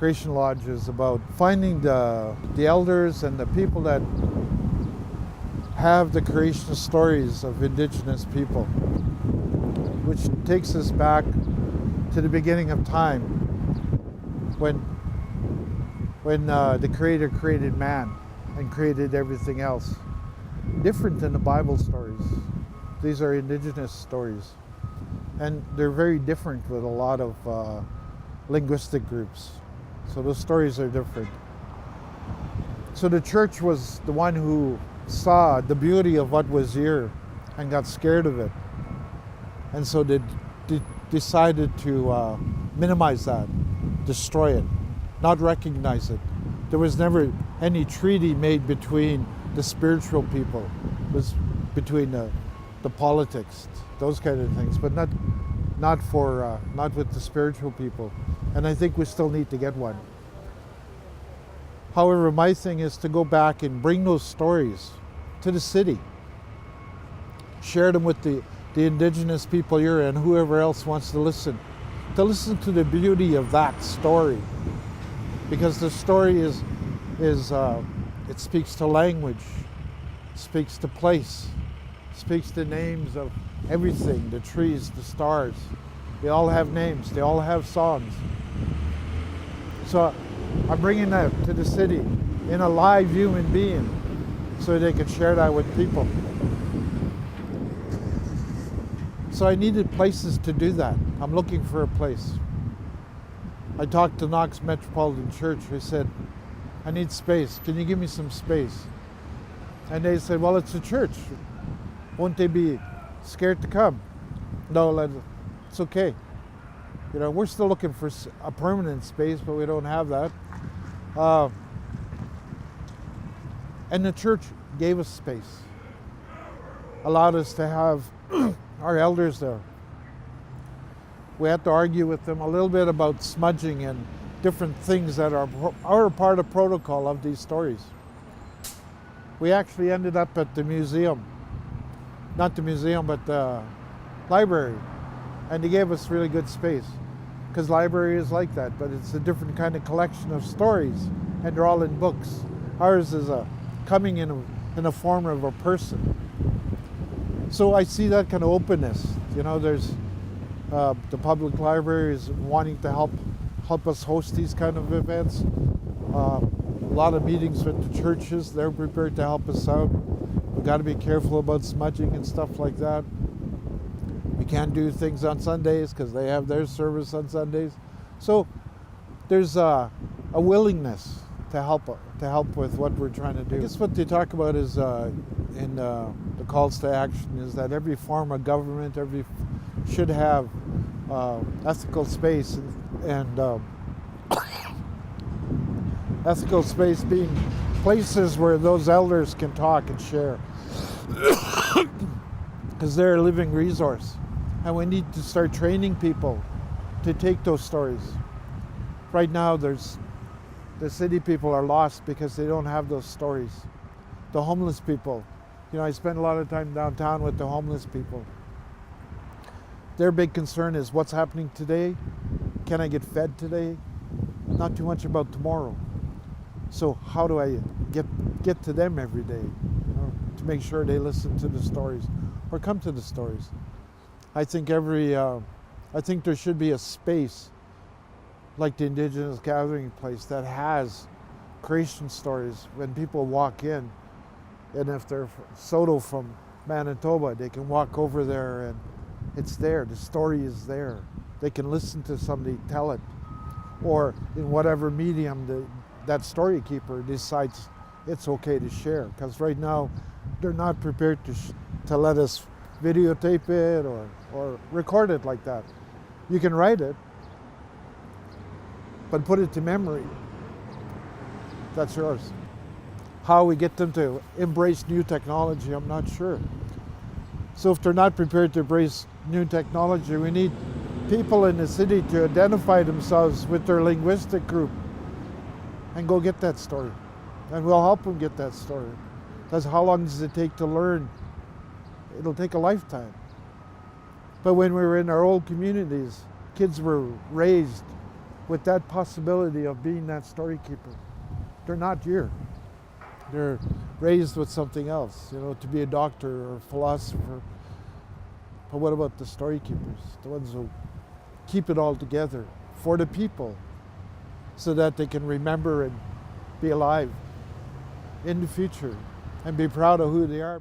Creation Lodge is about finding the elders and the people that have the creation stories of Indigenous people, which takes us back to the beginning of time when the Creator created man and created everything else. Different than the Bible stories. These are Indigenous stories. And they're very different with a lot of linguistic groups. So those stories are different. So the church was the one who saw the beauty of what was here and got scared of it. And so they decided to minimize that, destroy it, not recognize it. There was never any treaty made between the spiritual people. It was between the politics, those kind of things, but not with the spiritual people. And I think we still need to get one. However, my thing is to go back and bring those stories to the city, share them with the Indigenous people here and whoever else wants to listen to the beauty of that story, because the story is it speaks to language, it speaks to place, it speaks to names of everything, the trees, the stars. They all have names, they all have songs. So I'm bringing that to the city in a live human being so they can share that with people. So I needed places to do that. I'm looking for a place. I talked to Knox Metropolitan Church. I said, I need space. Can you give me some space? And they said, well, it's a church. Won't they be scared to come? No, it's okay. You know, we're still looking for a permanent space, but we don't have that. And the church gave us space, allowed us to have our elders there. We had to argue with them a little bit about smudging and different things that are part of protocol of these stories. We actually ended up at the museum, not the museum, but the library, and they gave us really good space, because library is like that, but it's a different kind of collection of stories, and they're all in books. Ours is coming in a form of a person. So I see that kind of openness. You know, there's the public library is wanting to help us host these kind of events. A lot of meetings with the churches, they're prepared to help us out. We've got to be careful about smudging and stuff like that. We can't do things on Sundays because they have their service on Sundays. So there's a willingness to help with what we're trying to do. I guess what they talk about is in the calls to action is that every form of government should have ethical space and ethical space being places where those elders can talk and share, because they're a living resource, and we need to start training people to take those stories. Right now the city people are lost because they don't have those stories. The homeless people, you know, I spend a lot of time downtown with the homeless people. Their big concern is what's happening today. Can I get fed today? Not too much about tomorrow. So how do I get to them every day, you know, to make sure they listen to the stories or come to the stories? I think I think there should be a space like the Indigenous gathering place that has creation stories. When people walk in, and if they're Soto from Manitoba, they can walk over there and it's there, the story is there. They can listen to somebody tell it, or in whatever medium that story keeper decides it's okay to share. Because right now, they're not prepared to let us videotape it or record it like that. You can write it, but put it to memory. That's yours. How we get them to embrace new technology, I'm not sure. So if they're not prepared to embrace new technology, we need people in the city to identify themselves with their linguistic group and go get that story. And we'll help them get that story. Because how long does it take to learn? It'll take a lifetime. But when we were in our old communities, kids were raised with that possibility of being that story keeper. They're not here. They're raised with something else, to be a doctor or a philosopher. But what about the story keepers, the ones who keep it all together for the people so that they can remember and be alive in the future and be proud of who they are?